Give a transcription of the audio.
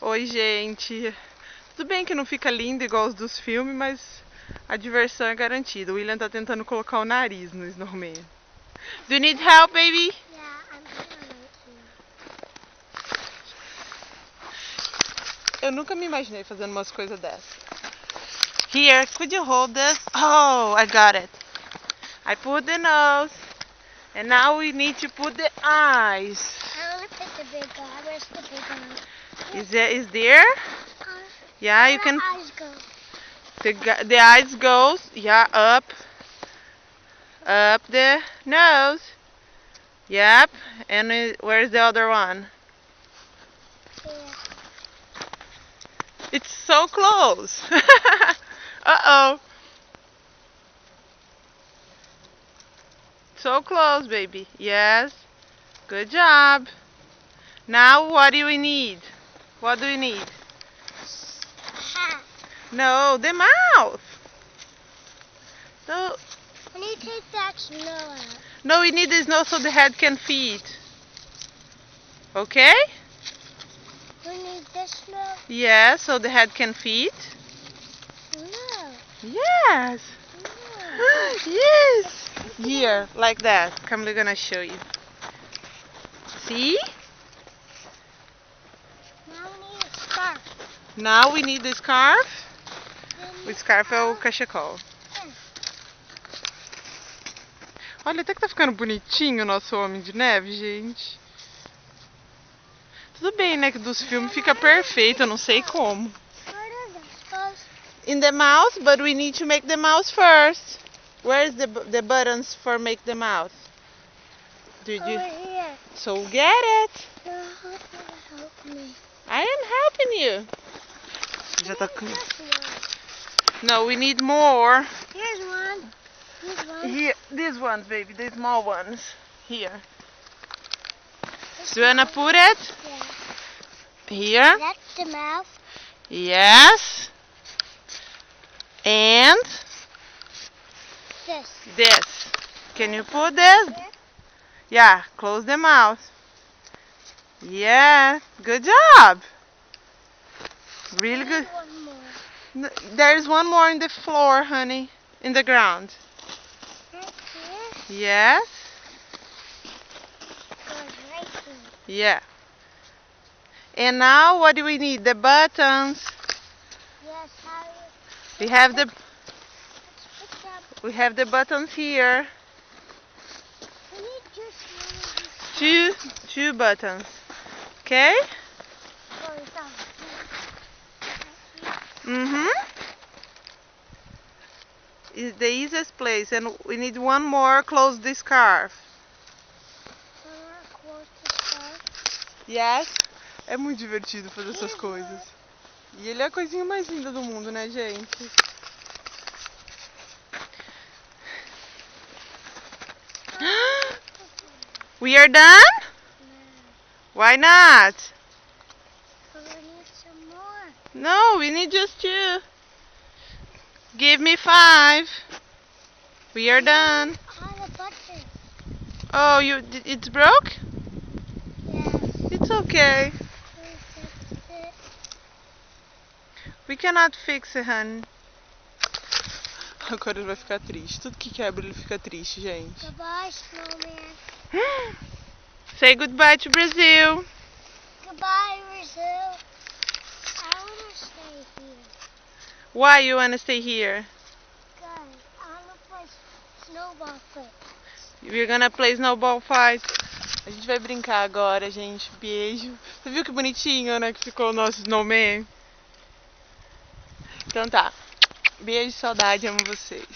Oi, gente. Tudo bem que não fica lindo igual os dos filmes, mas a diversão é garantida. O William tá tentando colocar o nariz no Snowman. Do you need help, baby? Yeah, I'm gonna make you. Eu nunca me imaginei fazendo umas coisas dessas. Here, could you hold this? Oh, I got it. I put the nose. And now we need to put the eyes. I wanna pick the big guy. Where's the big one? Is there? Yeah, Where you can. the eyes go? The eyes goes, yeah, up the nose. Yep. And where's the other one? Here. It's so close. Uh-oh. So close, baby. Yes. Good job. Now what do we need? What do we need? Ha. No, the mouth. No, I need to take that snow out. no, we need this nose so the head can feed. Okay? We need this snow? Yes, so the head can feed. No. No. Yes. Yes. Here, like that. Come, we're gonna show you. See? Now we need a scarf. Now we need the scarf. Then O scarf é o cachecol. Olha, até que tá ficando bonitinho o nosso Homem de Neve, gente. Tudo bem, né, que dos filmes fica perfeito, eu não sei como. Where does it supposed In the mouth, but we need to make the mouth first. Where's the buttons for make the mouth? Did you? over here? So get it. No, help me. I am helping you. Já tá com... Just one. No, we need more. Here's one. Here's one. Here, these ones, baby, the small ones. Here. This Do you wanna one. put it Yeah. here? That's the mouth. Yes. And This. this. Can you put this? Yeah, close the mouth. Yeah, good job. Really good. One more. There's one more in the floor, honey. In the ground. Right here. Yes. Goes right here. Yeah. And now what do we need? The buttons. Yes, how you... We have the Let's pick up. we have the buttons here. We need just one of these. Two buttons. Okay? Oh, it's on. Mhm. Is the easiest place, and we need one more. Close the scarf. Close the scarf. Yes. É muito divertido fazer essas coisas. E ele é a coisinha mais linda do mundo, né, gente? We are done? Why not? But we need some more. No, we need just two. Give me 5. We are done. All the buttons. Oh, it's broke? Yes. It's okay. We fixed it. We cannot fix it, honey. Agora ele vai ficar triste. Tudo que quebra ele fica triste, gente. Goodbye, snowman. Say goodbye to Brazil. Goodbye, Brazil. I want to stay here. Why you wanna stay here? Guys, I want to play snowball fight. We're gonna play snowball fight. A gente vai brincar agora, gente. Beijo. Você viu que bonitinho, né, que ficou o nosso snowman? Então tá. Beijo, saudade, amo vocês.